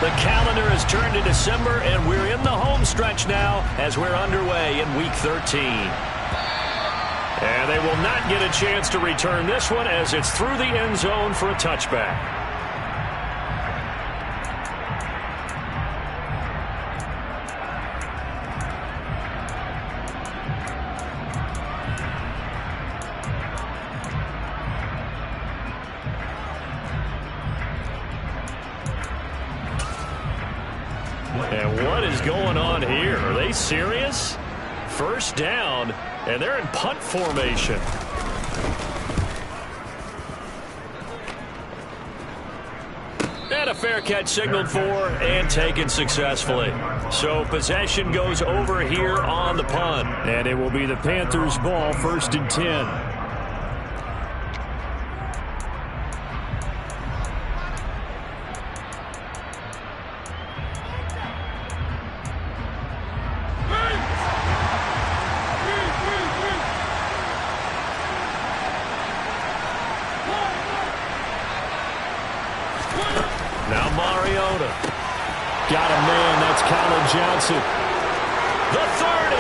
The calendar has turned to December, and we're in the home stretch now as we're underway in Week 13. And they will not get a chance to return this one as it's through the end zone for a touchback. And what is going on here? Are they serious? First down, and they're in punt formation. And a fair catch signaled for and taken successfully. So possession goes over here on the punt. And it will be the Panthers' ball, 1st and 10. Got a man, that's Colin Johnson. The 30,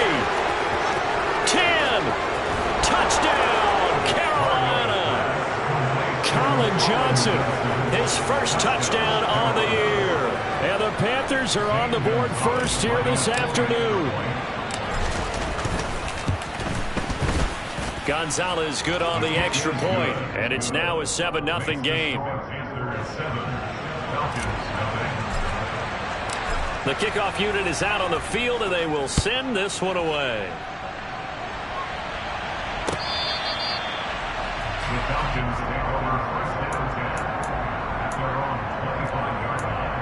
10, touchdown, Carolina. Colin Johnson, his first touchdown on the year. And the Panthers are on the board first here this afternoon. Gonzalez good on the extra point, and it's now a 7-0 game. The kickoff unit is out on the field, and they will send this one away. The Falcons take over first down at their own 25-yard line.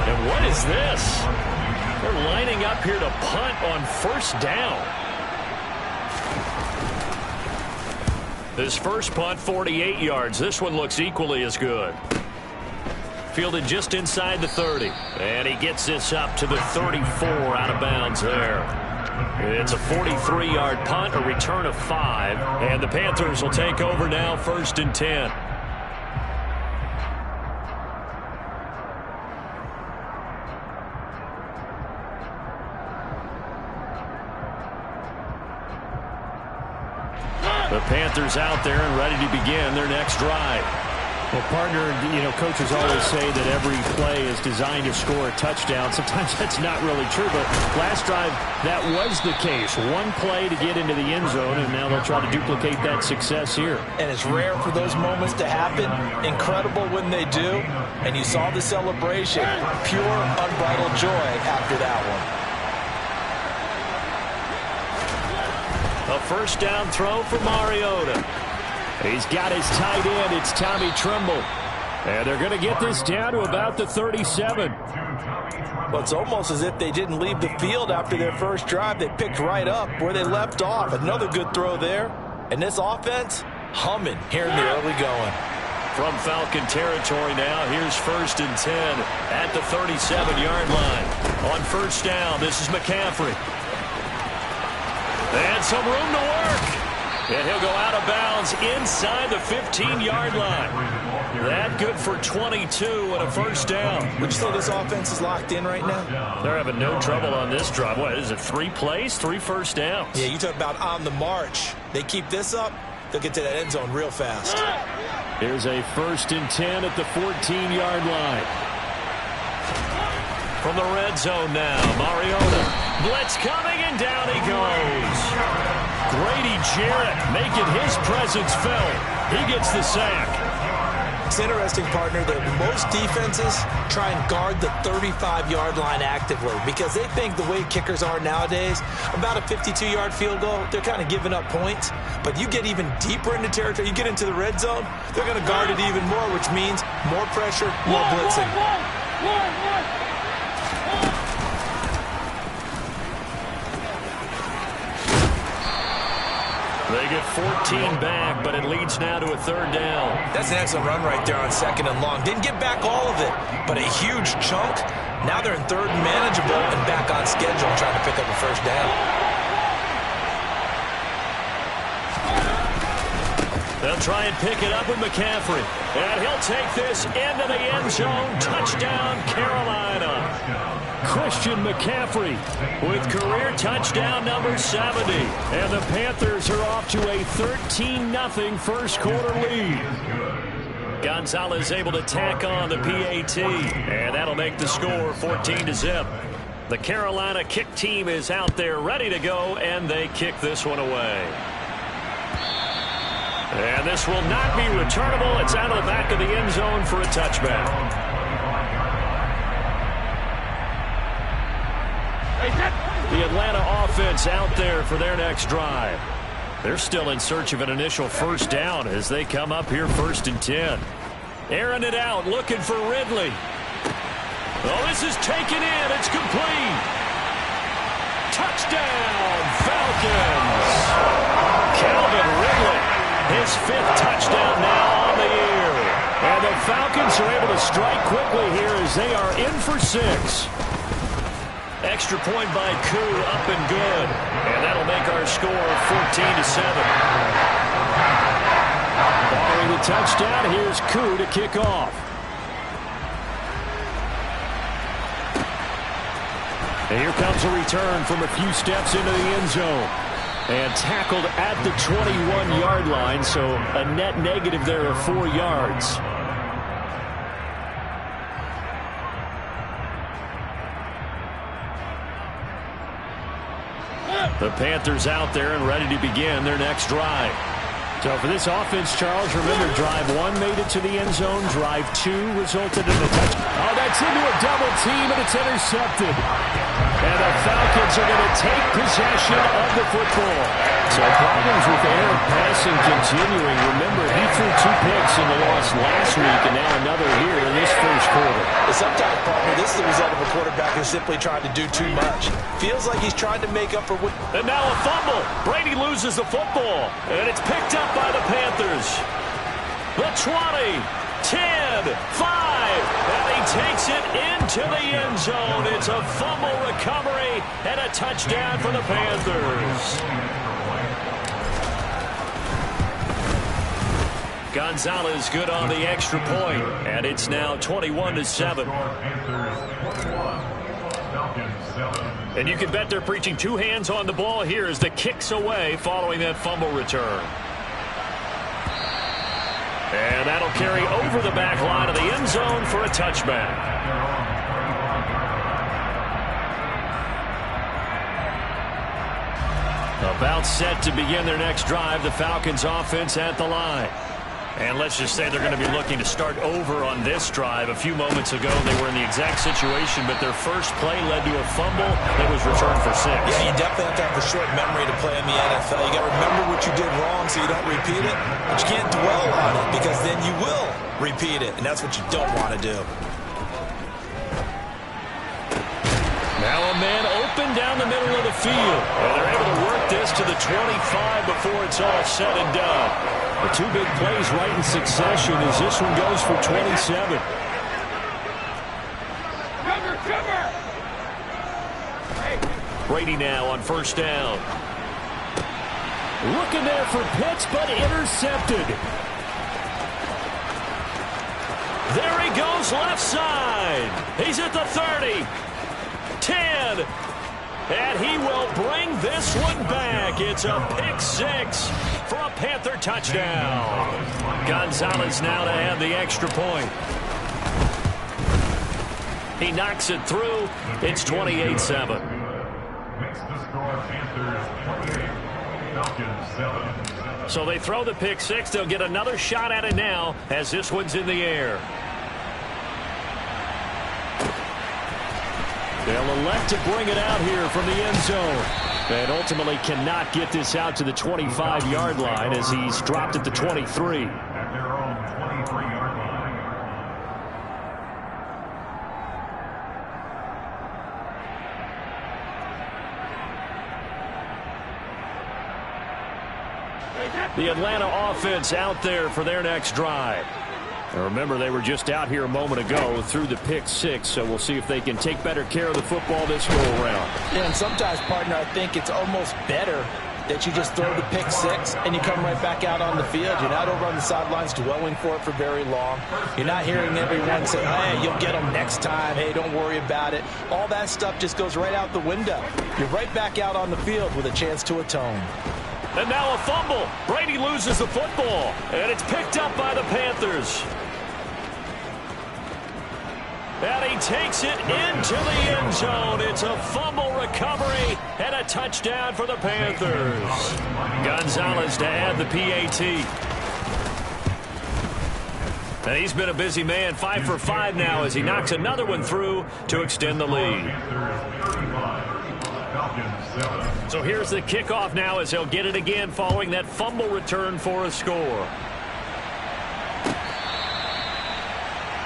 And what is this? They're lining up here to punt on first down. This first punt, 48 yards. This one looks equally as good. Fielded just inside the 30. And he gets this up to the 34 out of bounds there. It's a 43-yard punt, a return of 5. And the Panthers will take over now, 1st and 10. The Panthers out there and ready to begin their next drive. Well, partner, coaches always say that every play is designed to score a touchdown. Sometimes that's not really true, but last drive, that was the case. One play to get into the end zone, and now they'll try to duplicate that success here. And it's rare for those moments to happen. Incredible when they do. And you saw the celebration. Pure, unbridled joy after that one. A first down throw for Mariota. He's got his tight end. It's Tommy Tremble. And they're going to get this down to about the 37. Well, it's almost as if they didn't leave the field after their first drive. They picked right up where they left off. Another good throw there. And this offense, humming here in the early going. From Falcon territory now, here's 1st and 10 at the 37-yard line. On first down, this is McCaffrey. And some room to work. And he'll go out of bounds inside the 15-yard line. That good for 22 and a first down. Would you say this offense is locked in right now? They're having no trouble on this drive. What is it, 3 plays, 3 first downs? Yeah, you talk about on the march. They keep this up, they'll get to that end zone real fast. Here's a 1st and 10 at the 14-yard line. From the red zone now, Mariota. Blitz coming, and down he goes. Grady Jarrett making his presence felt. He gets the sack. It's interesting, partner, that most defenses try and guard the 35-yard line actively because they think the way kickers are nowadays, about a 52-yard field goal, they're kind of giving up points. But you get even deeper into territory, you get into the red zone, they're going to guard it even more, which means more pressure, more blitzing. They get 14 back, but it leads now to a 3rd down. That's an excellent run right there on 2nd and long. Didn't get back all of it, but a huge chunk. Now they're in 3rd and manageable and back on schedule trying to pick up a 1st down. They'll try and pick it up with McCaffrey. And he'll take this into the end zone. Touchdown, Carolina. Christian McCaffrey with career touchdown number 70. And the Panthers are off to a 13-0 first quarter lead. Gonzalez able to tack on the PAT. And that'll make the score 14-0. The Carolina kick team is out there ready to go, and they kick this one away. And this will not be returnable. It's out of the back of the end zone for a touchback. The Atlanta offense out there for their next drive. They're still in search of an initial 1st down as they come up here 1st and 10. Airing it out, looking for Ridley. Oh, this is taken in. It's complete. Touchdown, Falcons. Calvin Ridley. His 5th touchdown now on the year. And the Falcons are able to strike quickly here as they are in for 6. Extra point by Koo, up and good. And that'll make our score 14-7. Following the touchdown, here's Koo to kick off. And here comes a return from a few steps into the end zone. And tackled at the 21-yard line, so a net negative there of 4 yards. The Panthers out there and ready to begin their next drive. So for this offense, Charles, remember, drive 1 made it to the end zone. Drive 2 resulted in a touch. Oh, that's into a double team, and it's intercepted. And the Falcons are going to take possession of the football. So problems with air passing continuing. Remember, he threw 2 picks in the loss last week, and now another here in this first quarter. Sometimes, partner, this is the result of a quarterback who's simply trying to do too much. Feels like he's trying to make up for what... And now a fumble. Brady loses the football, and it's picked up by the Panthers. The 20, 10, 5, and he takes it into the end zone. It's a fumble recovery and a touchdown for the Panthers. Gonzalez good on the extra point, and it's now 21-7. And you can bet they're preaching 2 hands on the ball here as the kick's away following that fumble return. And that'll carry over the back line of the end zone for a touchback. About set to begin their next drive, the Falcons offense at the line. And let's just say they're going to be looking to start over on this drive. A few moments ago, they were in the exact situation, but their first play led to a fumble that was returned for 6. Yeah, you definitely have to have a short memory to play in the NFL. You got to remember what you did wrong so you don't repeat it, but you can't dwell on it because then you will repeat it, and that's what you don't want to do. Now a man open down the middle of the field, and they're able to work this to the 25 before it's all said and done. The 2 big plays right in succession as this one goes for 27. Brady now on 1st down. Looking there for Pitts, but intercepted. There he goes left side. He's at the 30. 10. And he will bring this one back. It's a pick 6 for a Panther touchdown. Gonzalez now to add the extra point. He knocks it through. It's 28-7. Makes the score Panthers 28, Falcons 7. So they throw the pick 6. They'll get another shot at it now as this one's in the air. They'll elect to bring it out here from the end zone. And ultimately cannot get this out to the 25-yard line as he's dropped at the 23. At their own 23-yard line. The Atlanta offense out there for their next drive. And remember, they were just out here a moment ago through the pick six, so we'll see if they can take better care of the football this go-around. Yeah, and sometimes, partner, I think it's almost better that you just throw the pick six and you come right back out on the field. You're not over on the sidelines dwelling for it for very long. You're not hearing everyone say, hey, you'll get them next time. Hey, don't worry about it. All that stuff just goes right out the window. You're right back out on the field with a chance to atone. And now a fumble. Brady loses the football, and it's picked up by the Panthers. And he takes it into the end zone. It's a fumble recovery and a touchdown for the Panthers. Gonzalez to add the PAT. And he's been a busy man, 5 for 5 now as he knocks another one through to extend the lead. So here's the kickoff now as he'll get it again following that fumble return for a score.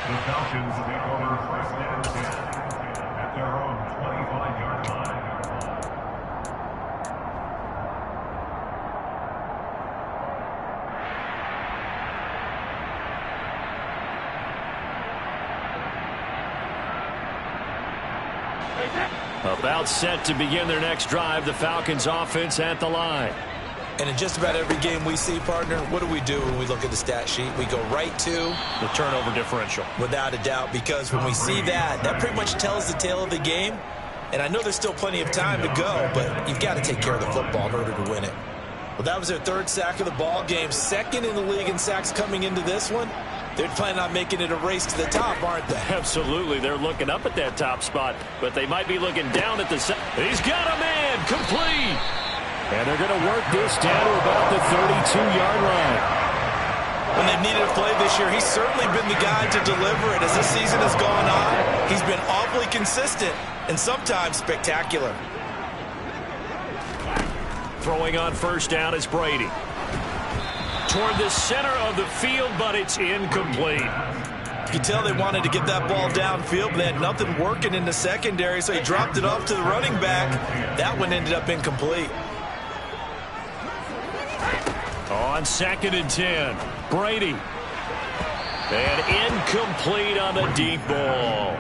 The Falcons take over first and 10 at their own 25-yard line. About set to begin their next drive, the Falcons offense at the line. And in just about every game we see, partner, what do when we look at the stat sheet? We go right to the turnover differential. Without a doubt, because when we see that, that pretty much tells the tale of the game. And I know there's still plenty of time to go, but you've got to take care of the football in order to win it. Well, that was their third sack of the ball game, second in the league in sacks coming into this one. They're planning on making it a race to the top, aren't they? Absolutely. They're looking up at that top spot, but they might be looking down at the side. He's got a man, complete. And they're going to work this down to about the 32-yard line. When they've needed a play this year, he's certainly been the guy to deliver it. As this season has gone on, he's been awfully consistent and sometimes spectacular. Throwing on first down is Brady. Toward the center of the field, but it's incomplete. You can tell they wanted to get that ball downfield, but they had nothing working in the secondary, so he dropped it off to the running back. That one ended up incomplete. On 2nd and 10, Brady. And incomplete on the deep ball.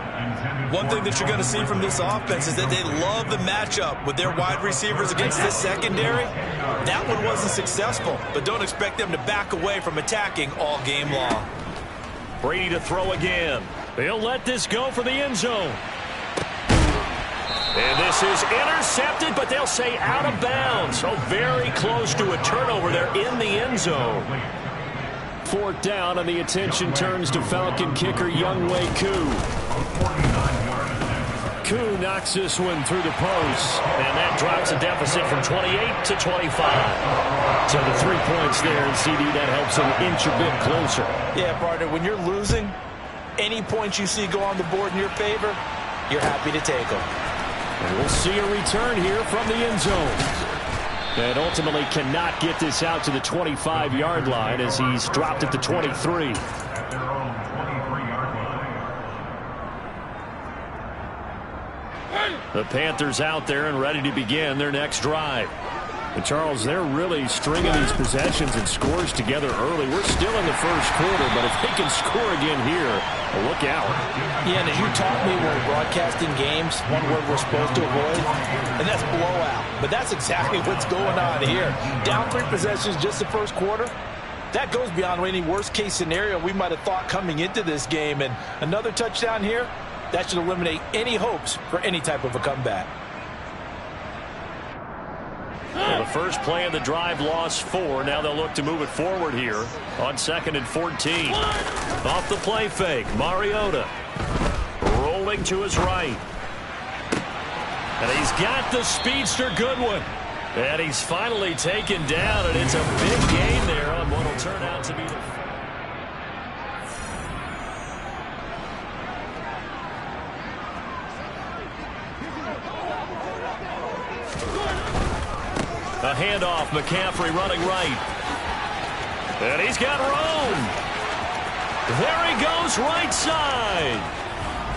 One thing that you're going to see from this offense is that they love the matchup with their wide receivers against this secondary. That one wasn't successful, but don't expect them to back away from attacking all game long. Brady to throw again. They'll let this go for the end zone. And this is intercepted, but they'll say out of bounds. So very close to a turnover there in the end zone. 4th down, and the attention turns to Falcon kicker Wk12. Koo knocks this one through the post. And that drops a deficit from 28 to 25. So the 3 points there, and CD, that helps them inch a bit closer. Yeah, partner, when you're losing, any points you see go on the board in your favor, you're happy to take them. And we'll see a return here from the end zone. And ultimately cannot get this out to the 25-yard line as he's dropped at the 23. At their own 23-yard line. The Panthers out there and ready to begin their next drive. And Charles, they're really stringing these possessions and scores together early. We're still in the first quarter, but if they can score again here, look out. Yeah, and as you taught me when we're broadcasting games, one word we're supposed to avoid, and that's blowout. But that's exactly what's going on here. Down 3 possessions just the first quarter. That goes beyond any worst-case scenario we might have thought coming into this game. And another touchdown here, that should eliminate any hopes for any type of a comeback. Well, the first play of the drive lost 4. Now they'll look to move it forward here on 2nd and 14. Off the play fake, Mariota rolling to his right. And he's got the speedster Goodwin. And he's finally taken down, and it's a big gain there on what will turn out to be the... A handoff, McCaffrey running right. And he's got room. There he goes, right side.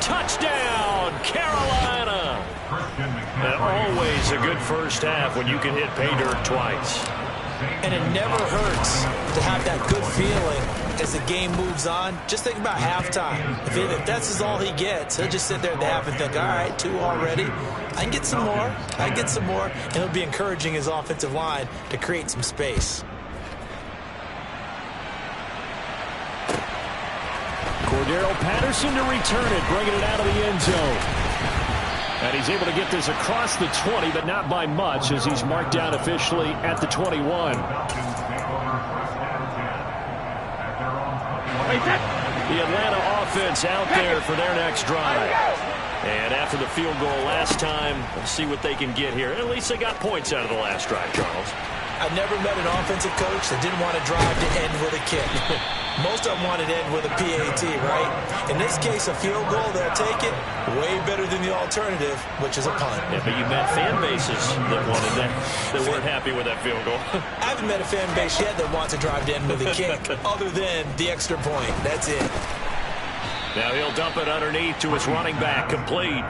Touchdown, Carolina. And always a good first half when you can hit pay dirt twice. And it never hurts to have that good feeling as the game moves on. Just think about halftime. If that's all he gets, he'll just sit there at the half and think, all right, 2 already. I can get some more. I can get some more. And he'll be encouraging his offensive line to create some space. Cordero Patterson to return it, bringing it out of the end zone. And he's able to get this across the 20, but not by much, as he's marked down officially at the 21. The Atlanta offense out there for their next drive. And after the field goal last time, we'll see what they can get here. At least they got points out of the last drive, Charles. I never met an offensive coach that didn't want to drive to end with a kick. Most of them wanted to end with a PAT, right? In this case, a field goal, they'll take it. Way better than the alternative, which is a punt. Yeah, but you met fan bases that wanted that, that weren't happy with that field goal. I haven't met a fan base yet that wants to drive to end with a kick, other than the extra point. That's it. Now he'll dump it underneath to his running back, complete.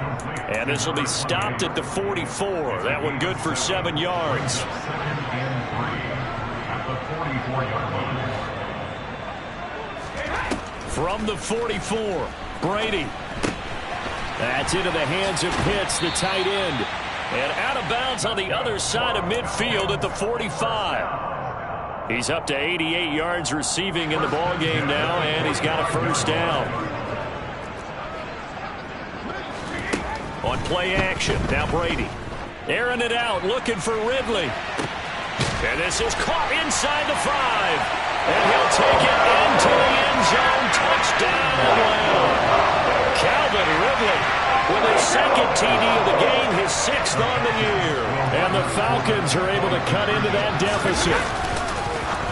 And this will be stopped at the 44. That one good for 7 yards. From the 44, Brady. That's into the hands of Pitts, the tight end. And out of bounds on the other side of midfield at the 45. He's up to 88 yards receiving in the ballgame now, and he's got a first down. On play action, now Brady. Airing it out, looking for Ridley. And this is caught inside the 5. And he'll take it into the end zone. Touchdown, Atlanta. Calvin Ridley with his second TD of the game, his 6th on the year. And the Falcons are able to cut into that deficit.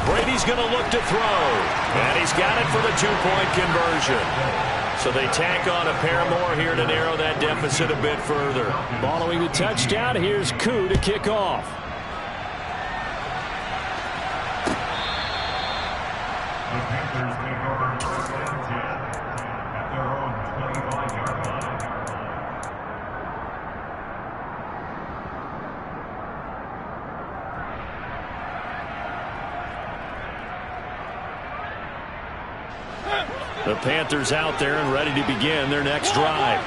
Brady's going to look to throw. And he's got it for the 2-point conversion. So they tack on a pair more here to narrow that deficit a bit further. Following the touchdown, here's Koo to kick off. The Panthers take over 1st and 10 at their own 25-yard line. The Panthers out there and ready to begin their next drive.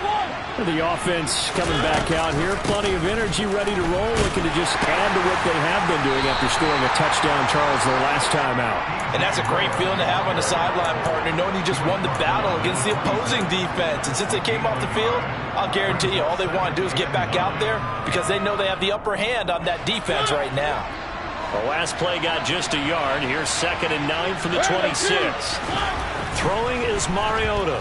The offense coming back out here. Plenty of energy, ready to roll, looking to just add to what they have been doing after scoring a touchdown, Charles, their last time out. And that's a great feeling to have on the sideline, partner, knowing you just won the battle against the opposing defense. And since they came off the field, I'll guarantee you all they want to do is get back out there because they know they have the upper hand on that defense right now. The last play got just a yard. Here's 2nd and 9 from the 26. Throwing is Mariota.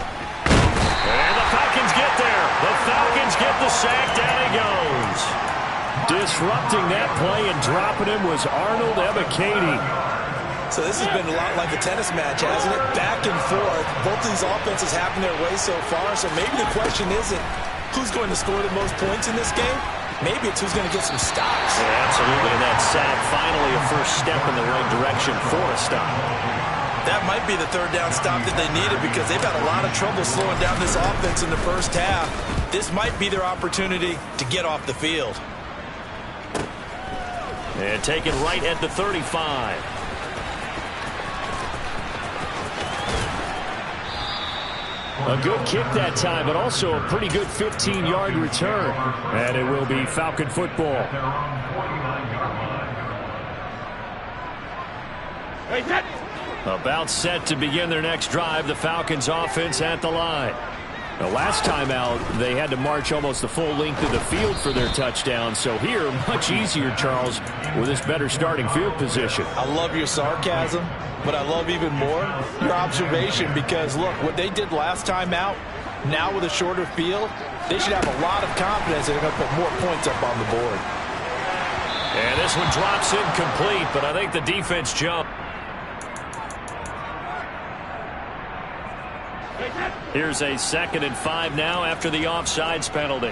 And the Falcons get there. The Falcons get the sack. Down he goes. Disrupting that play and dropping him was Arnold Ebiketie. So this has been a lot like a tennis match, hasn't it? Back and forth. Both of these offenses having their way so far. So maybe the question isn't who's going to score the most points in this game. Maybe it's who's going to get some stops. Yeah, absolutely. And that sack finally a first step in the right direction for a stop. That might be the 3rd down stop that they needed because they've had a lot of trouble slowing down this offense in the first half. This might be their opportunity to get off the field. And taken right at the 35. A good kick that time, but also a pretty good 15-yard return. And it will be Falcon football. About set to begin their next drive. The Falcons offense at the line. The last time out, they had to march almost the full length of the field for their touchdown. So here, much easier, Charles, with this better starting field position. I love your sarcasm, but I love even more your observation because, look, what they did last time out, now with a shorter field, they should have a lot of confidence that they're going to put more points up on the board. And this one drops incomplete, but I think the defense jumped. Here's a 2nd and 5 now after the offsides penalty.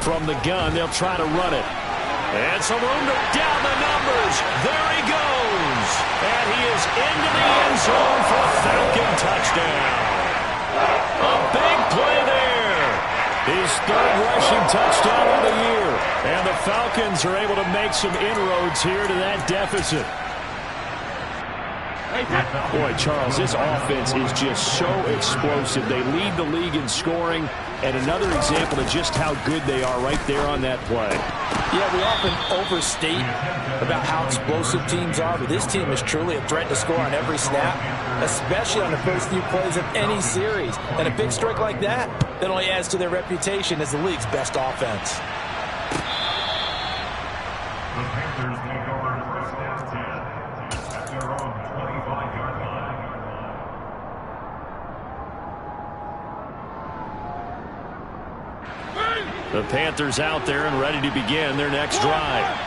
From the gun, they'll try to run it. And some room to down the numbers. There he goes. And he is into the end zone for a Falcon touchdown. A big play there. He his third rushing touchdown of the year. And the Falcons are able to make some inroads here to that deficit. Boy, Charles, this offense is just so explosive. They lead the league in scoring, and another example of just how good they are right there on that play. Yeah, we often overstate about how explosive teams are, but this team is truly a threat to score on every snap, especially on the first few plays of any series. And a big strike like that only adds to their reputation as the league's best offense. The Panthers take over first down 10 at their own 25-yard line. The Panthers out there and ready to begin their next drive.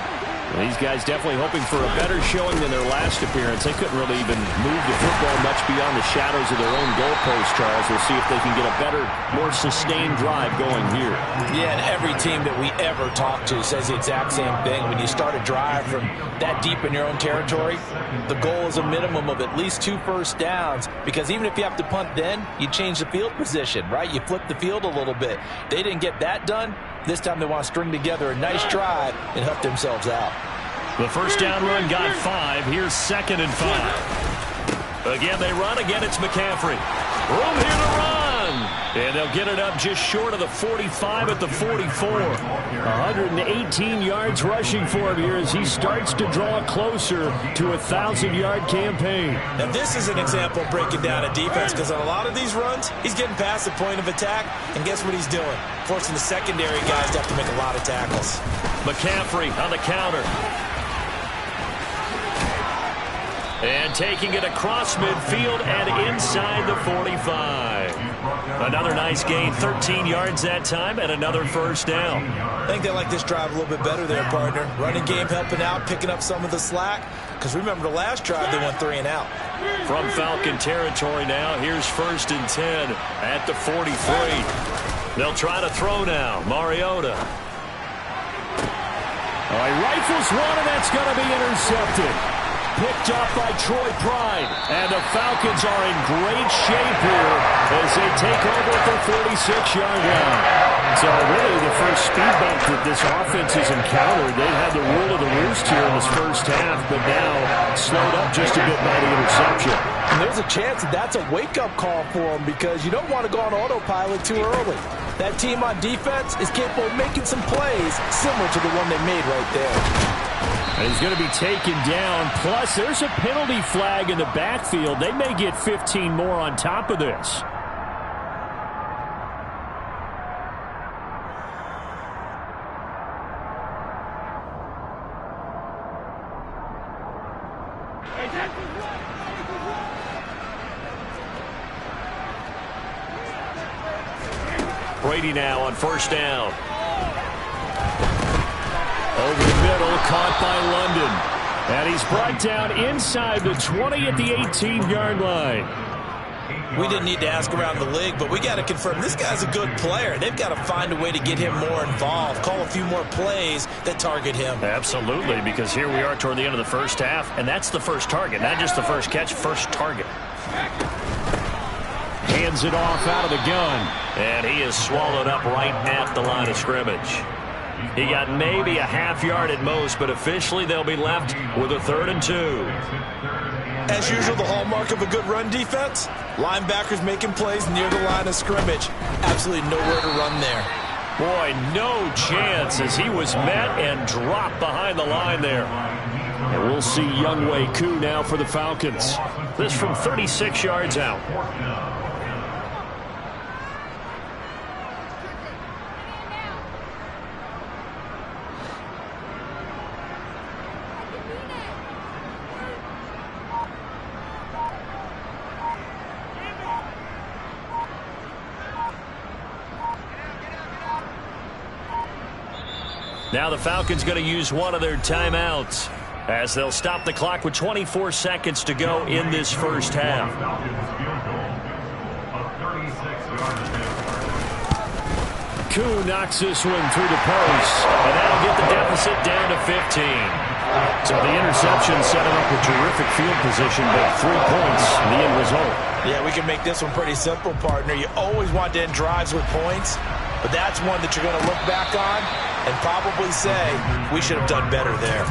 And these guys definitely hoping for a better showing than their last appearance. They couldn't really even move the football much beyond the shadows of their own goalpost, Charles. We'll see if they can get a better, more sustained drive going here. Yeah, and every team that we ever talk to says the exact same thing. When you start a drive from that deep in your own territory, the goal is a minimum of at least 2 first downs, because even if you have to punt then, you change the field position, right? You flip the field a little bit. They didn't get that done. This time they want to string together a nice drive and help themselves out. The first down run got 5. Here's 2nd and 5. Again, they run. Again, it's McCaffrey. Room here to run. And they'll get it up just short of the 45 at the 44. 118 yards rushing for him here as he starts to draw closer to a 1,000-yard campaign. Now, this is an example of breaking down a defense, because on a lot of these runs, he's getting past the point of attack, and guess what he's doing? Forcing the secondary guys to have to make a lot of tackles. McCaffrey on the counter. And taking it across midfield and inside the 45. Another nice gain, 13 yards that time, and another first down. I think they like this drive a little bit better there, partner. Running game helping out, picking up some of the slack. Because remember, the last drive, they went 3 and out. From Falcon territory now, here's 1st and 10 at the 43. They'll try to throw now. Mariota. He rifles one, and that's going to be intercepted. Picked up by Troy Pride. And the Falcons are in great shape here as they take over at the 46-yard line. So really the first speed bump that this offense has encountered. They've had the rule of the roost here in this first half, but now slowed up just a bit by the interception. And there's a chance that that's a wake-up call for them, because you don't want to go on autopilot too early. That team on defense is capable of making some plays similar to the one they made right there. And he's going to be taken down. Plus, there's a penalty flag in the backfield. They may get 15 more on top of this. Brady now on first down. Over the middle, caught by London. And he's brought down inside the 20 at the 18-yard line. We didn't need to ask around the league, but we got to confirm this guy's a good player. They've got to find a way to get him more involved, call a few more plays that target him. Absolutely, because here we are toward the end of the first half, and that's the first target, not just the first catch, first target. Hands it off out of the gun. And he is swallowed up right at the line of scrimmage. He got maybe a half yard at most, but officially they'll be left with a 3rd and 2. As usual, the hallmark of a good run defense, linebackers making plays near the line of scrimmage. Absolutely nowhere to run there. Boy, no chance as he was met and dropped behind the line there. And we'll see Wk12 now for the Falcons. This from 36 yards out. Now the Falcons going to use one of their timeouts as they'll stop the clock with 24 seconds to go in this first half. Koo knocks this one through the post, and that'll get the deficit down to 15. So the interception set him up with terrific field position, but 3 points, the end result. Yeah, we can make this one pretty simple, partner. You always want to end drives with points. But that's one that you're going to look back on and probably say, we should have done better there.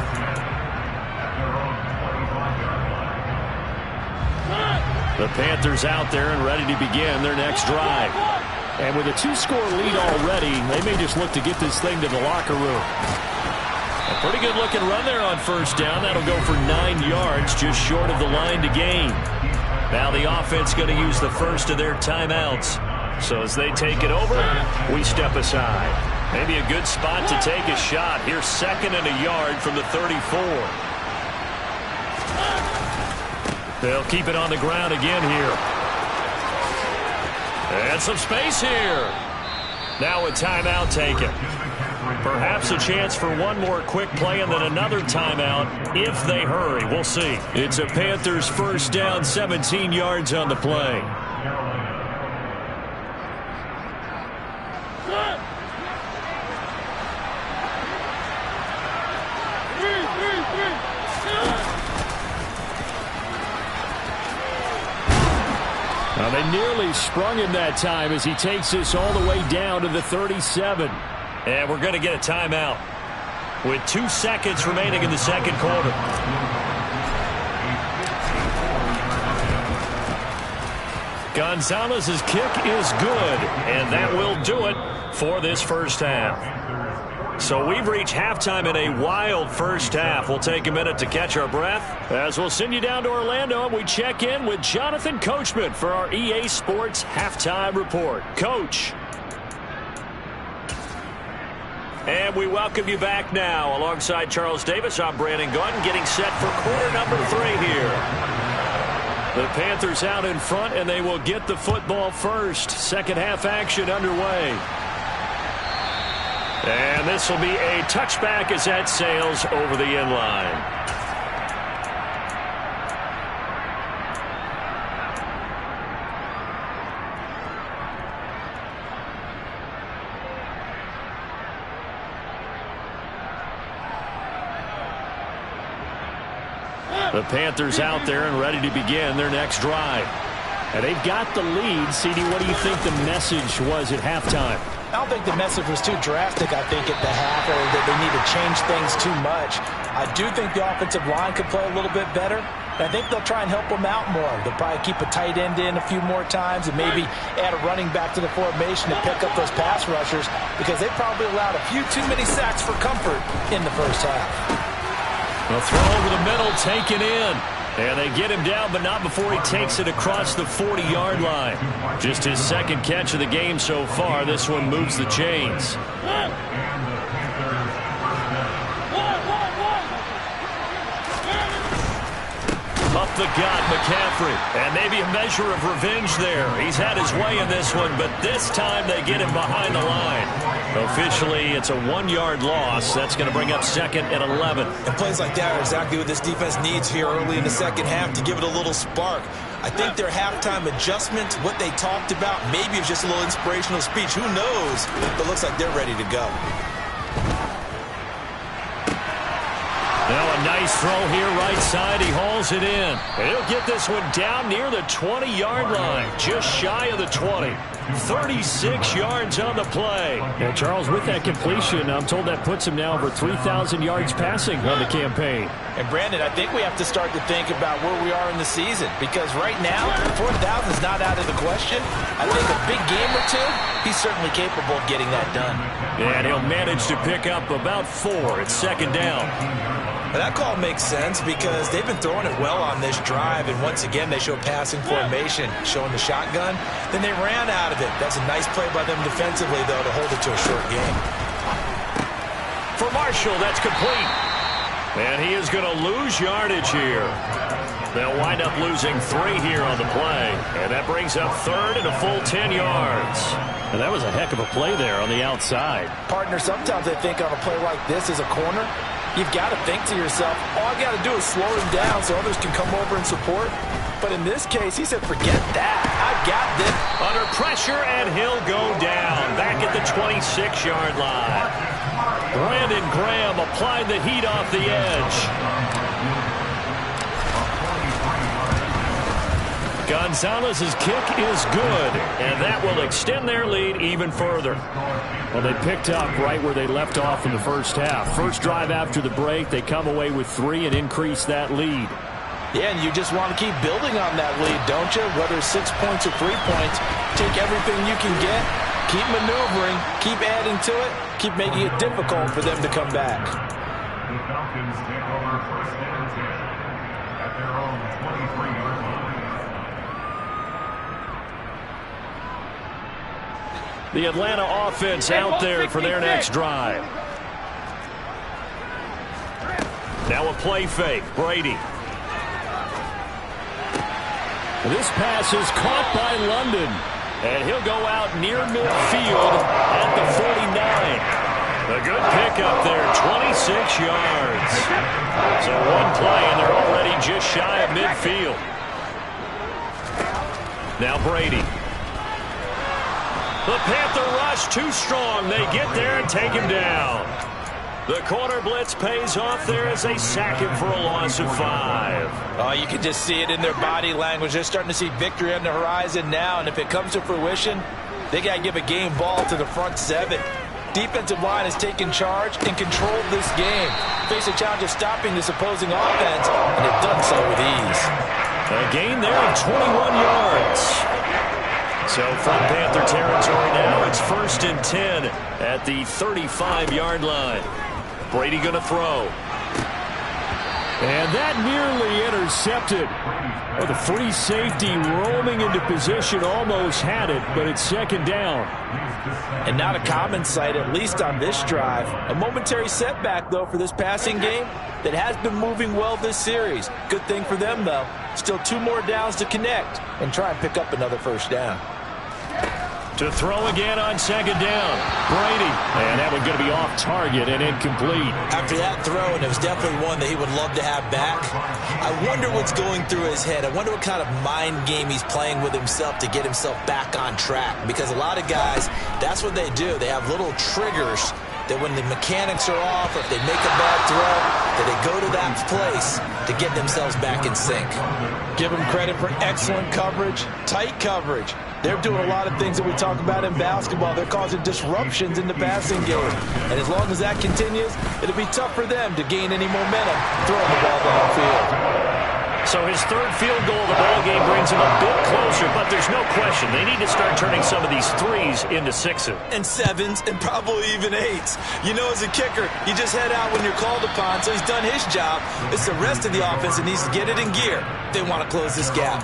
The Panthers out there and ready to begin their next drive. And with a 2-score lead already, they may just look to get this thing to the locker room. A pretty good looking run there on first down. That'll go for 9 yards, just short of the line to gain. Now the offense going to use the first of their timeouts. So as they take it over, we step aside. Maybe a good spot to take a shot. Here's 2nd and a yard from the 34. They'll keep it on the ground again here. And some space here. Now a timeout taken. Perhaps a chance for one more quick play and then another timeout if they hurry. We'll see. It's a Panthers first down, 17 yards on the play. Now they nearly sprung him that time as he takes this all the way down to the 37. And we're going to get a timeout with 2 seconds remaining in the second quarter. Gonzalez's kick is good, and that will do it for this first half. So we've reached halftime in a wild first half. We'll take a minute to catch our breath as we'll send you down to Orlando and we check in with Jonathan Coachman for our EA Sports Halftime Report. Coach. And we welcome you back now. Alongside Charles Davis, I'm Brandon Gordon, getting set for quarter number 3 here. The Panthers out in front, and they will get the football first. Second half action underway. And this will be a touchback as that sails over the end line. The Panthers out there and ready to begin their next drive. And they've got the lead. CD, what do you think the message was at halftime? I don't think the message was too drastic, I think, at the half, or that they need to change things too much. I do think the offensive line could play a little bit better. I think they'll try and help them out more. They'll probably keep a tight end in a few more times and maybe add a running back to the formation to pick up those pass rushers because they probably allowed a few too many sacks for comfort in the first half. A throw over the middle, taken in. And they get him down, but not before he takes it across the 40-yard line. Just his second catch of the game so far. This one moves the chains. Up the gut, McCaffrey. And maybe a measure of revenge there. He's had his way in this one, but this time they get him behind the line. Officially, it's a 1-yard loss. That's going to bring up 2nd and 11. And plays like that are exactly what this defense needs here early in the second half to give it a little spark. I think their halftime adjustment, what they talked about, maybe it's just a little inspirational speech. Who knows? But it looks like they're ready to go. Now a nice throw here right side. He hauls it in. And he'll get this one down near the 20-yard line. Just shy of the 20. 36 yards on the play. And Charles, with that completion, I'm told that puts him now over 3,000 yards passing on the campaign. And Brandon, I think we have to start to think about where we are in the season because right now, 4,000 is not out of the question. I think a big game or two, he's certainly capable of getting that done. And he'll manage to pick up about 4. It's 2nd down. And that call makes sense because they've been throwing it well on this drive, and once again they show passing formation, showing the shotgun. Then they ran out of it. That's a nice play by them defensively, though, to hold it to a short game. For Marshall, that's complete. And he is going to lose yardage here. They'll wind up losing 3 here on the play. And that brings up 3rd and a full 10 yards. And that was a heck of a play there on the outside. Partner, sometimes I think on a play like this as a corner, you've got to think to yourself, all I got to do is slow him down so others can come over and support. But in this case, he said, forget that. I've got this. Under pressure, and he'll go down. Back at the 26-yard line. Brandon Graham applied the heat off the edge. Gonzalez's kick is good, and that will extend their lead even further. Well, they picked up right where they left off in the first half. First drive after the break, they come away with 3 and increase that lead. Yeah, and you just want to keep building on that lead, don't you? Whether it's 6 points or 3 points, take everything you can get, keep maneuvering, keep adding to it, keep making it difficult for them to come back. The Falcons take over first and 10 at their own 23-yard line. The Atlanta offense out there for their next drive. Now a play fake. Brady. This pass is caught by London. And he'll go out near midfield at the 49. A good pickup there, 26 yards. So one play, and they're already just shy of midfield. Now Brady. The Panther rush too strong. They get there and take him down. The corner blitz pays off there as they sack him for a loss of 5. Oh, you can just see it in their body language. They're starting to see victory on the horizon now, and if it comes to fruition, they got to give a game ball to the front 7. Defensive line has taken charge and controlled this game. Face a challenge of stopping this opposing offense, and they've done so with ease. A gain there of 21 yards. So from Panther territory now, it's 1st and 10 at the 35-yard line. Brady going to throw. And that nearly intercepted. Oh, the free safety roaming into position almost had it, but it's 2nd down. And not a common sight, at least on this drive. A momentary setback, though, for this passing game that has been moving well this series. Good thing for them, though. Still 2 more downs to connect and try and pick up another 1st down. To throw again on 2nd down. Brady. And that one going to be off target and incomplete. After that throw, and it was definitely one that he would love to have back, I wonder what's going through his head. I wonder what kind of mind game he's playing with himself to get himself back on track. Because a lot of guys, that's what they do. They have little triggers that when the mechanics are off or if they make a bad throw, that they go to that place to get themselves back in sync. Give them credit for excellent coverage, tight coverage. They're doing a lot of things that we talk about in basketball. They're causing disruptions in the passing game. And as long as that continues, it'll be tough for them to gain any momentum throwing the ball downfield. So his 3rd field goal of the ball game brings him a bit closer, but there's no question they need to start turning some of these 3s into 6s. And 7s and probably even 8s. You know, as a kicker, you just head out when you're called upon, so he's done his job. It's the rest of the offense that needs to get it in gear if they want to close this gap.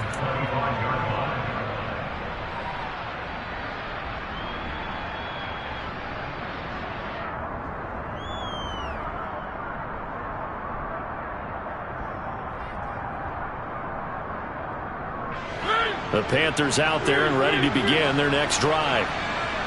The Panthers out there and ready to begin their next drive.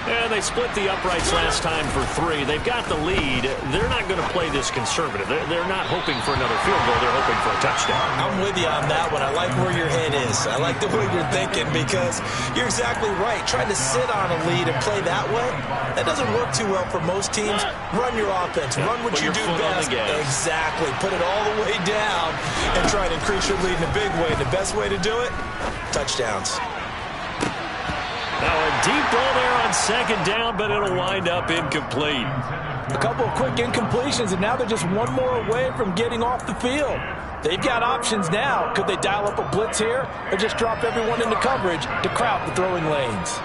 And they split the uprights last time for 3. They've got the lead. They're not going to play this conservative. They're not hoping for another field goal. They're hoping for a touchdown. I'm with you on that one. I like where your head is. I like the way you're thinking because you're exactly right. Trying to sit on a lead and play that way, that doesn't work too well for most teams. Run your offense. Run what you do best. Exactly. Put it all the way down and try to increase your lead in a big way. The best way to do it, touchdowns. Now a deep ball there on 2nd down, but it'll wind up incomplete. A couple of quick incompletions, and now they're just 1 more away from getting off the field. They've got options now. Could they dial up a blitz here or just drop everyone into coverage to crowd the throwing lanes?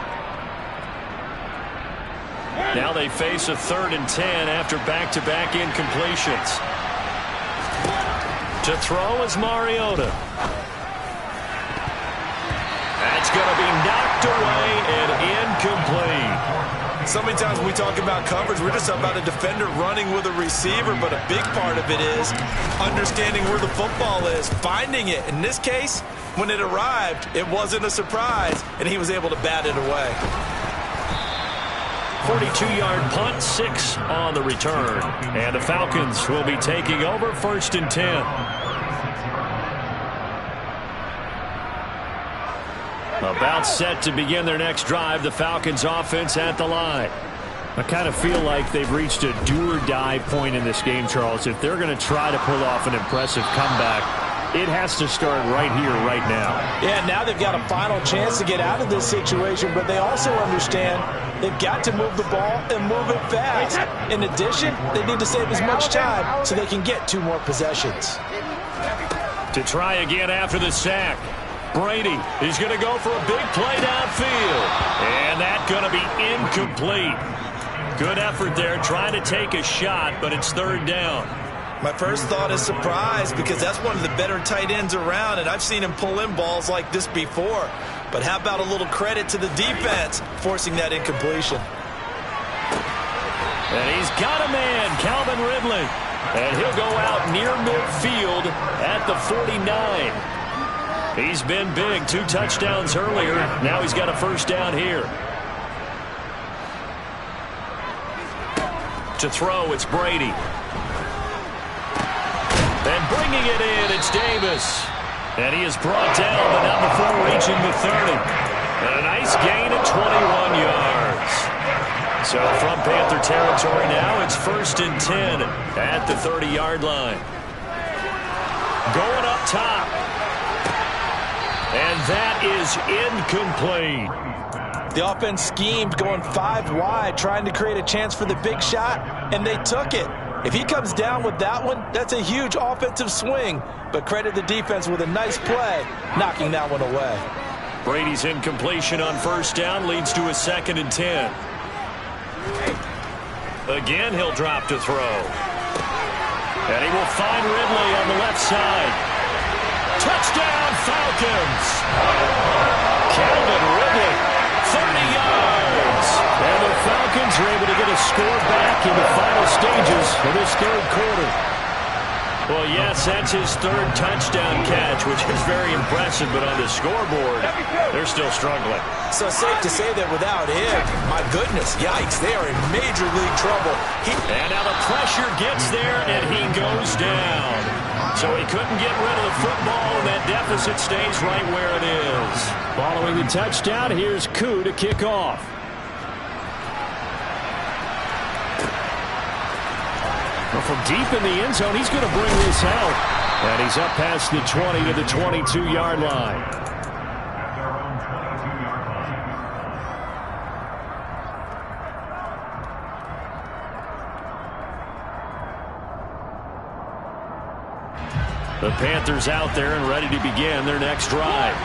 Now they face a 3rd and 10 after back-to-back incompletions. To throw is Mariota. That's going to be knocked away and incomplete. So many times when we talk about coverage, we're just about a defender running with a receiver, but a big part of it is understanding where the football is, finding it. In this case, when it arrived, it wasn't a surprise, and he was able to bat it away. 42-yard punt, 6 on the return. And the Falcons will be taking over 1st and 10. About set to begin their next drive, the Falcons offense at the line. I kind of feel like they've reached a do-or-die point in this game, Charles. If they're going to try to pull off an impressive comeback, It has to start right here, right now. Yeah, now they've got a final chance to get out of this situation, but they also understand they've got to move the ball and move it fast. In addition, they need to save as much time so they can get 2 more possessions. To try again after the sack. Brady is going to go for a big play downfield. And that's going to be incomplete. Good effort there trying to take a shot, but it's 3rd down. My first thought is surprise because that's one of the better tight ends around, and I've seen him pull in balls like this before. But how about a little credit to the defense forcing that incompletion? And he's got a man, Calvin Ridley. And he'll go out near midfield at the 49. He's been big, 2 touchdowns earlier. Now he's got a 1st down here. To throw, it's Brady. And bringing it in, it's Davis. And he is brought down, but not before reaching the 30. And a nice gain at 21 yards. So from Panther territory now, it's 1st and 10 at the 30-yard line. Going up top. And that is incomplete. The offense schemed going 5 wide, trying to create a chance for the big shot, and they took it. If he comes down with that one, that's a huge offensive swing. But credit the defense with a nice play, knocking that one away. Brady's incompletion on 1st down leads to a 2nd and 10. Again, he'll drop to throw. And he will find Ridley on the left side. Touchdown, Falcons! Calvin Ridley, 30 yards. And the Falcons are able to get a score back in the final stages of this 3rd quarter. Well, yes, that's his 3rd touchdown catch, which is very impressive, but on the scoreboard, they're still struggling. So safe to say that without him, my goodness, yikes, they are in major league trouble. And now the pressure gets there, and he goes down. So he couldn't get rid of the football, and that deficit stays right where it is. Following the touchdown, here's Koo to kick off. Well, from deep in the end zone, he's going to bring this out. And he's up past the 20 to the 22-yard line. At their own 22-yard line. The Panthers out there and ready to begin their next drive.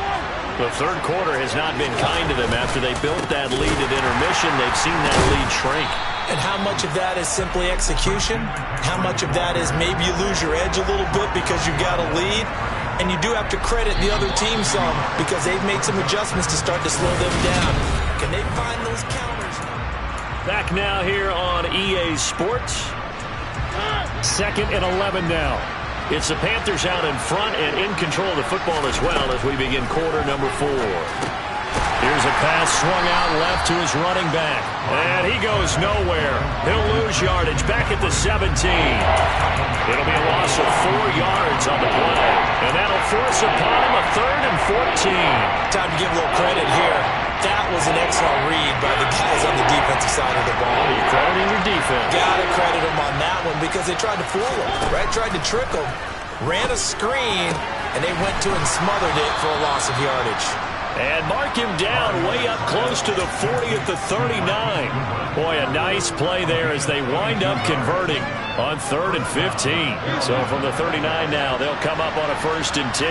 The 3rd quarter has not been kind to them after they built that lead at intermission. They've seen that lead shrink. And how much of that is simply execution? How much of that is maybe you lose your edge a little bit because you've got a lead? And you do have to credit the other team some because they've made some adjustments to start to slow them down. Can they find those counters? Back now here on EA Sports. 2nd and 11 now. It's the Panthers out in front and in control of the football as well as we begin quarter number 4. Here's a pass swung out left to his running back. And he goes nowhere. He'll lose yardage back at the 17. It'll be a loss of 4 yards on the play. And that'll force upon him a 3rd and 14. Time to give a little credit here. That was an excellent read by the guys on the defensive side of the ball. You're crediting your defense. Gotta credit them on that one because they tried to fool him, right? Tried to trick him. Ran a screen, and they went to and smothered it for a loss of yardage. And mark him down way up close to the 40 at the 39. Boy, a nice play there as they wind up converting on 3rd and 15. So from the 39 now, they'll come up on a 1st and 10.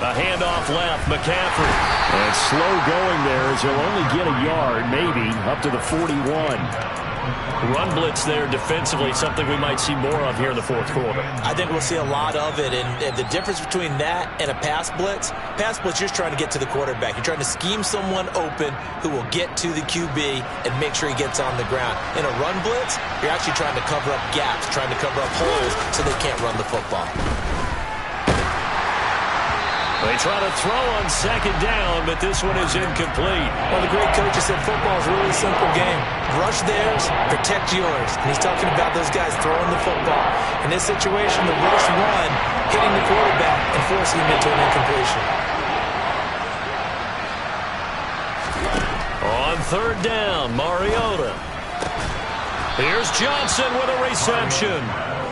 A handoff left, McCaffrey. And slow going there as he'll only get a yard, maybe, up to the 41. Run blitz there defensively, something we might see more of here in the 4th quarter. I think we'll see a lot of it, and the difference between that and a pass blitz, you're just trying to get to the quarterback. You're trying to scheme someone open who will get to the QB and make sure he gets on the ground. In a run blitz, you're actually trying to cover up gaps, trying to cover up holes so they can't run the football. They try to throw on 2nd down, but this one is incomplete. Well, the great coach said football is a really simple game. Rush theirs, protect yours. And he's talking about those guys throwing the football. In this situation, the rush one, hitting the quarterback and forcing him into an incompletion. On 3rd down, Mariota. Here's Johnson with a reception.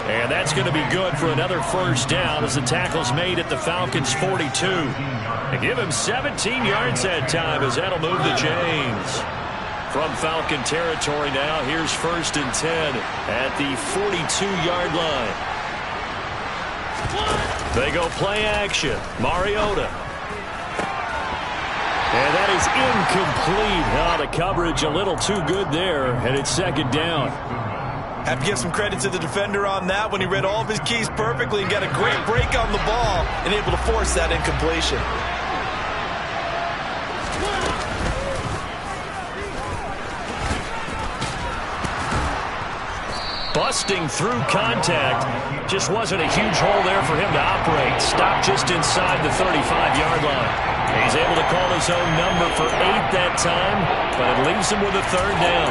And that's going to be good for another first down as the tackle's made at the Falcons' 42. And give him 17 yards that time as that'll move the chains. From Falcon territory now, here's 1st and 10 at the 42-yard line. They go play action. Mariota. And that is incomplete. Oh, the coverage a little too good there, and it's 2nd down. Have to give some credit to the defender on that when he read all of his keys perfectly and got a great break on the ball and able to force that incompletion. Busting through contact. Just wasn't a huge hole there for him to operate. Stopped just inside the 35-yard line. He's able to call his own number for 8 that time, but it leaves him with a 3rd down.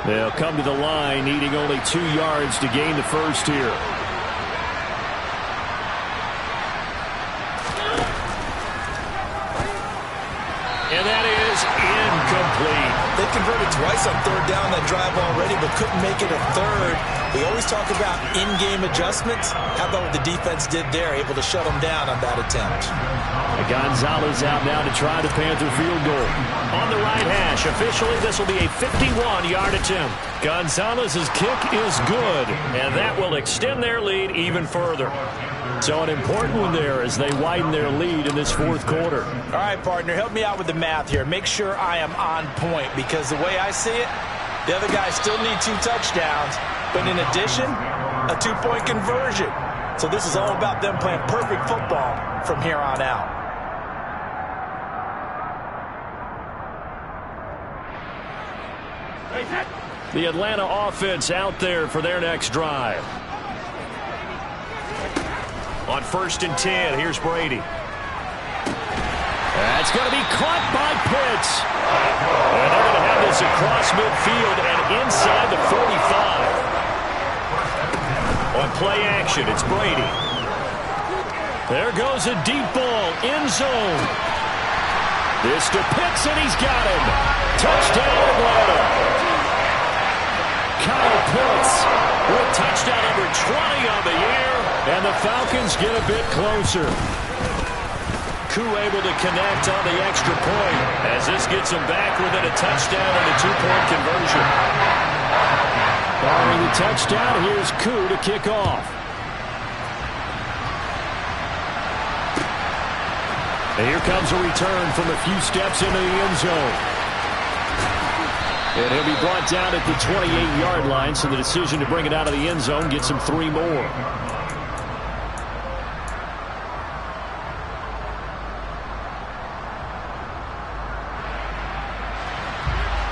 They'll come to the line, needing only 2 yards to gain the first here. And that is incomplete. They converted twice on 3rd down that drive already, but couldn't make it a 3rd. We always talk about in-game adjustments. How about what the defense did there, able to shut them down on that attempt? Gonzalez out now to try the Panther field goal. On the right hash, officially this will be a 51-yard attempt. Gonzalez's kick is good, and that will extend their lead even further. So an important one there as they widen their lead in this 4th quarter. All right, partner, help me out with the math here. Make sure I am on point, because the way I see it, the other guys still need 2 touchdowns, but in addition, a 2-point conversion. So this is all about them playing perfect football from here on out. The Atlanta offense out there for their next drive. On 1st and 10, here's Brady. That's going to be caught by Pitts. And they're going to have this across midfield and inside the 45. On play action, it's Brady. There goes a deep ball, end zone. This to Pitts, and he's got him. Touchdown, Atlanta. Kyle Pitts with touchdown number 20 on the year, and the Falcons get a bit closer. Koo able to connect on the extra point as this gets him back within a touchdown and a 2-point conversion. Following the touchdown, here's Koo to kick off. And here comes a return from a few steps into the end zone. And he'll be brought down at the 28-yard line, so the decision to bring it out of the end zone gets him 3 more.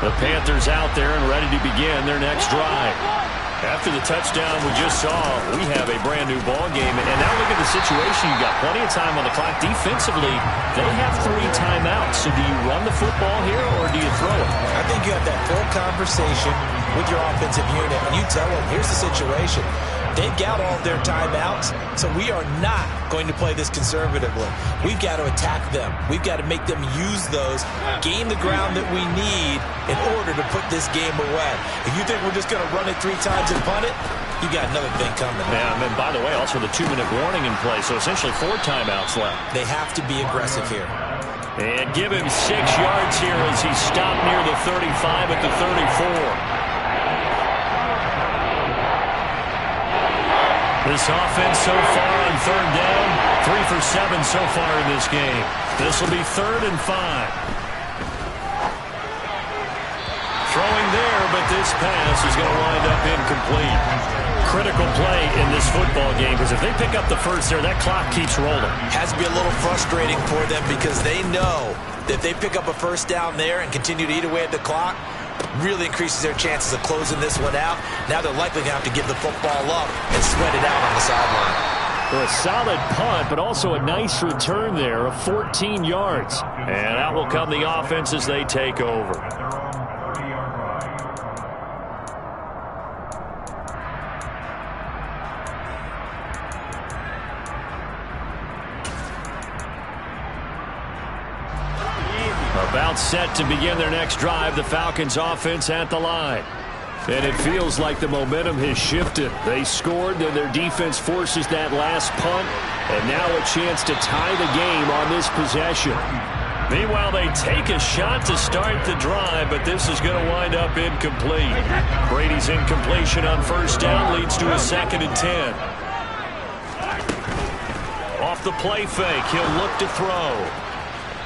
The Panthers out there and ready to begin their next drive. After the touchdown we just saw, we have a brand new ball game. And now look at the situation. You got plenty of time on the clock. Defensively, they have 3 timeouts. So do you run the football here or do you throw it? I think you have that full conversation with your offensive unit, and you tell them, here's the situation. They've got all of their timeouts, so we are not going to play this conservatively. We've got to attack them. We've got to make them use those, gain the ground that we need in order to put this game away. If you think we're just going to run it 3 times and punt it, you got another thing coming. Yeah, and then, by the way, also the 2-minute warning in play, so essentially 4 timeouts left. They have to be aggressive here. And give him 6 yards here as he stopped near the 35 at the 34. This offense so far on 3rd down, 3 for 7 so far in this game. This will be 3rd and 5. Throwing there, but this pass is going to wind up incomplete. Critical play in this football game, because if they pick up the first there, that clock keeps rolling. Has to be a little frustrating for them because they know that if they pick up a first down there and continue to eat away at the clock, really increases their chances of closing this one out. Now they're likely going to have to give the football up and sweat it out on the sideline. A solid punt, but also a nice return there of 14 yards. And out will come the offense as they take over. Timeout set to begin their next drive. The Falcons offense at the line. And it feels like the momentum has shifted. They scored, then their defense forces that last punt. And now a chance to tie the game on this possession. Meanwhile, they take a shot to start the drive, but this is going to wind up incomplete. Brady's incompletion on first down leads to a 2nd and 10. Off the play fake, he'll look to throw.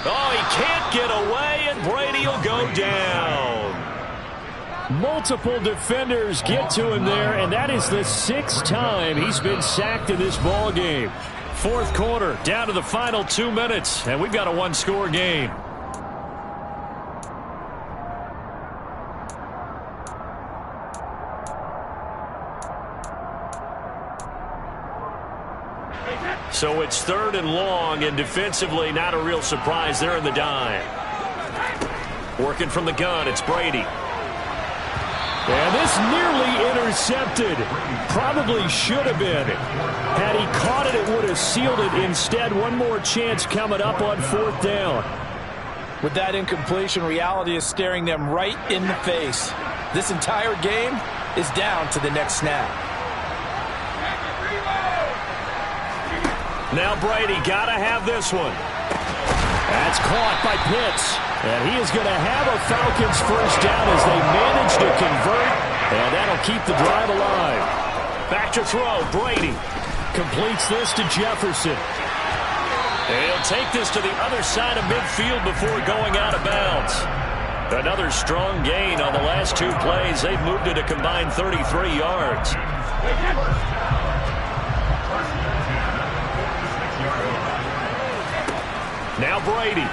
Oh, he can't get away, and Brady will go down. Multiple defenders get to him there, and that is the 6th time he's been sacked in this ball game. 4th quarter, down to the final 2 minutes, and we've got a one-score game. So it's 3rd and long, and defensively not a real surprise. They're in the dime. Working from the gun, it's Brady. And this nearly intercepted. Probably should have been. Had he caught it, it would have sealed it. Instead, one more chance coming up on 4th down. With that incompletion, reality is staring them right in the face. This entire game is down to the next snap. Now Brady got to have this one. That's caught by Pitts. And he is going to have a Falcons first down as they manage to convert. And that'll keep the drive alive. Back to throw. Brady completes this to Jefferson. And he'll take this to the other side of midfield before going out of bounds. Another strong gain on the last 2 plays. They've moved it a combined 33 yards. Now Brady.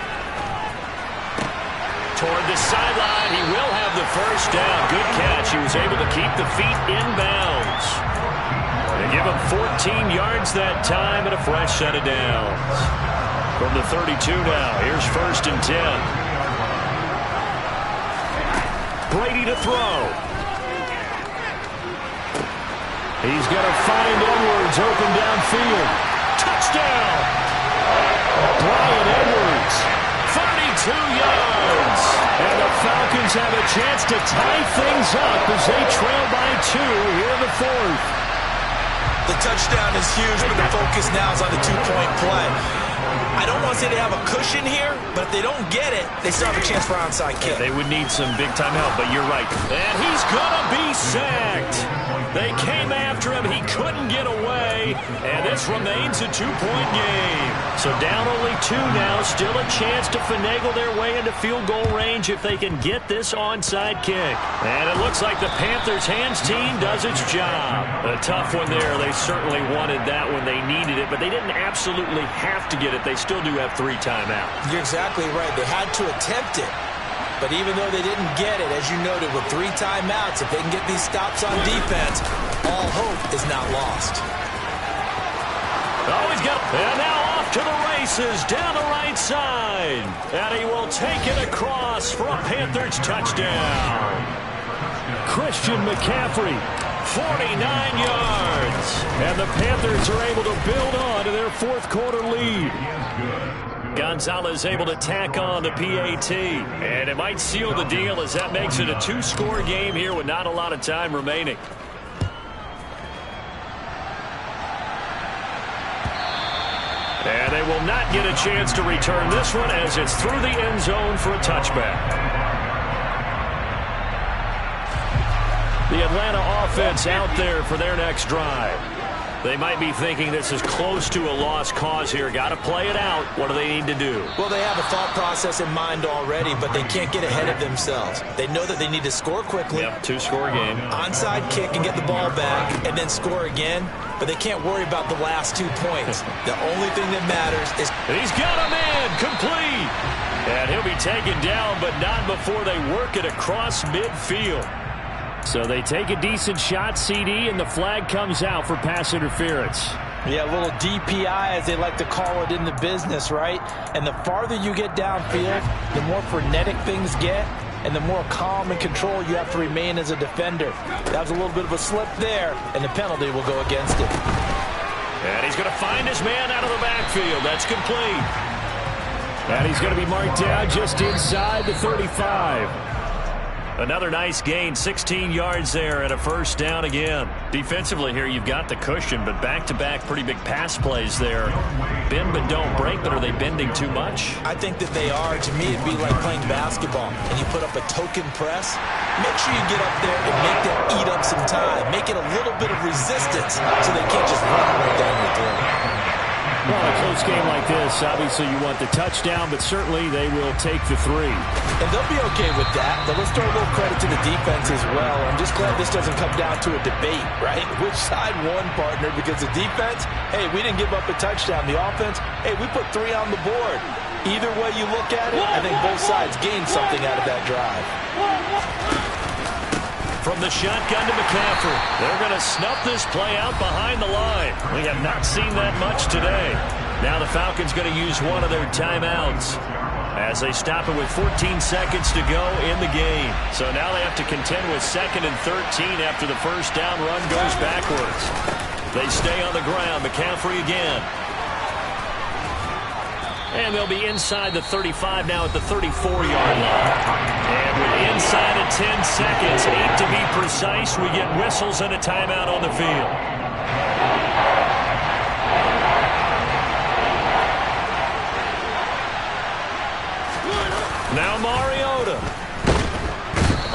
Toward the sideline. He will have the first down. Good catch. He was able to keep the feet inbounds. They give him 14 yards that time and a fresh set of downs. From the 32 now. Here's 1st and 10. Brady to throw. He's going to find Edwards open downfield. Touchdown! Brian Edwards. 32 yards. And the Falcons have a chance to tie things up as they trail by 2 here in the 4th. The touchdown is huge, but the focus now is on the 2-point play. I don't want to say they have a cushion here, but if they don't get it, they still have a chance for onside kick. They would need some big-time help, but you're right. And he's going to be sacked. They came after him. He couldn't get away. And this remains a 2-point game. So down only 2 now. Still a chance to finagle their way into field goal range if they can get this onside kick. And it looks like the Panthers' hands team does its job. A tough one there. They certainly wanted that when they needed it, but they didn't absolutely have to get it. They still do have 3 timeouts. You're exactly right. They had to attempt it. But even though they didn't get it, as you noted, with 3 timeouts, if they can get these stops on defense, all hope is not lost. Oh, he's got it. And now off to the races down the right side. And he will take it across for a Panthers touchdown. Christian McCaffrey. 49 yards. And the Panthers are able to build on to their 4th quarter lead. Gonzalez able to tack on the PAT. And it might seal the deal as that makes it a 2-score game here with not a lot of time remaining. And they will not get a chance to return this one as it's through the end zone for a touchback. The Atlanta offense out there for their next drive. They might be thinking this is close to a lost cause here. Got to play it out. What do they need to do? Well, they have a thought process in mind already, but they can't get ahead of themselves. They know that they need to score quickly. Yep, 2-score game. Onside kick and get the ball back and then score again, but they can't worry about the last 2 points. The only thing that matters is... He's got a man complete. And he'll be taken down, but not before they work it across midfield. So they take a decent shot, CD, and the flag comes out for pass interference. Yeah, a little DPI, as they like to call it in the business, right? And the farther you get downfield, the more frenetic things get, and the more calm and control you have to remain as a defender. That was a little bit of a slip there, and the penalty will go against it. And he's going to find his man out of the backfield. That's complete. And he's going to be marked down just inside the 35. Another nice gain, 16 yards there and a first down again. Defensively here, you've got the cushion, but back-to-back pretty big pass plays there. Bend but don't break, but are they bending too much? I think that they are. To me, it'd be like playing basketball, and you put up a token press. Make sure you get up there and make them eat up some time. Make it a little bit of resistance so they can't just run right down your throat. Well, a close game like this, obviously you want the touchdown, but certainly they will take the 3. And they'll be okay with that, but let's throw a little credit to the defense as well. I'm just glad this doesn't come down to a debate, right? Which side won, partner? Because the defense, hey, we didn't give up a touchdown. The offense, hey, we put 3 on the board. Either way you look at it, I think both sides gained something out of that drive. From the shotgun to McCaffrey. They're going to snuff this play out behind the line. We have not seen that much today. Now the Falcons going to use one of their timeouts as they stop it with 14 seconds to go in the game. So now they have to contend with 2nd and 13 after the first down run goes backwards. They stay on the ground. McCaffrey again. And they'll be inside the 35 now at the 34-yard line. And with inside of 10 seconds, 8 to be precise, we get whistles and a timeout on the field. Now Mariota.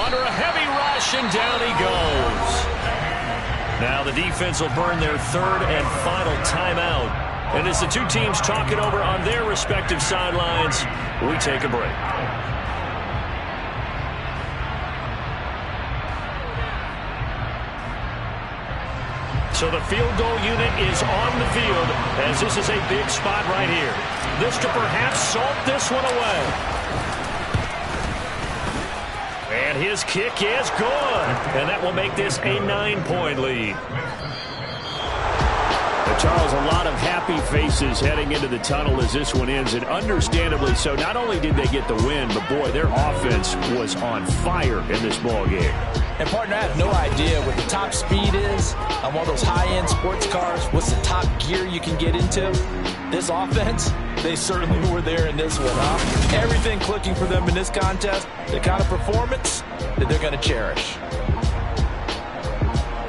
Under a heavy rush, and down he goes. Now the defense will burn their 3rd and final timeout. And as the two teams talk it over on their respective sidelines, we take a break. So the field goal unit is on the field as this is a big spot right here. This to perhaps salt this one away. And his kick is good. And that will make this a 9-point lead. Charles, a lot of happy faces heading into the tunnel as this one ends, and understandably so. Not only did they get the win, but boy, their offense was on fire in this ball game. And partner, I have no idea what the top speed is on one of those high-end sports cars. What's the top gear you can get into? This offense, they certainly were there in this one, huh? Everything clicking for them in this contest, the kind of performance that they're going to cherish.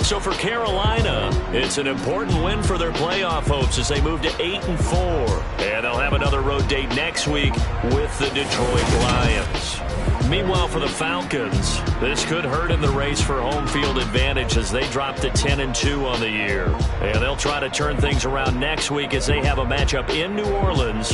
So for Carolina, it's an important win for their playoff hopes as they move to 8-4. And they'll have another road date next week with the Detroit Lions. Meanwhile, for the Falcons, this could hurt in the race for home field advantage as they drop to 10-2 on the year. And they'll try to turn things around next week as they have a matchup in New Orleans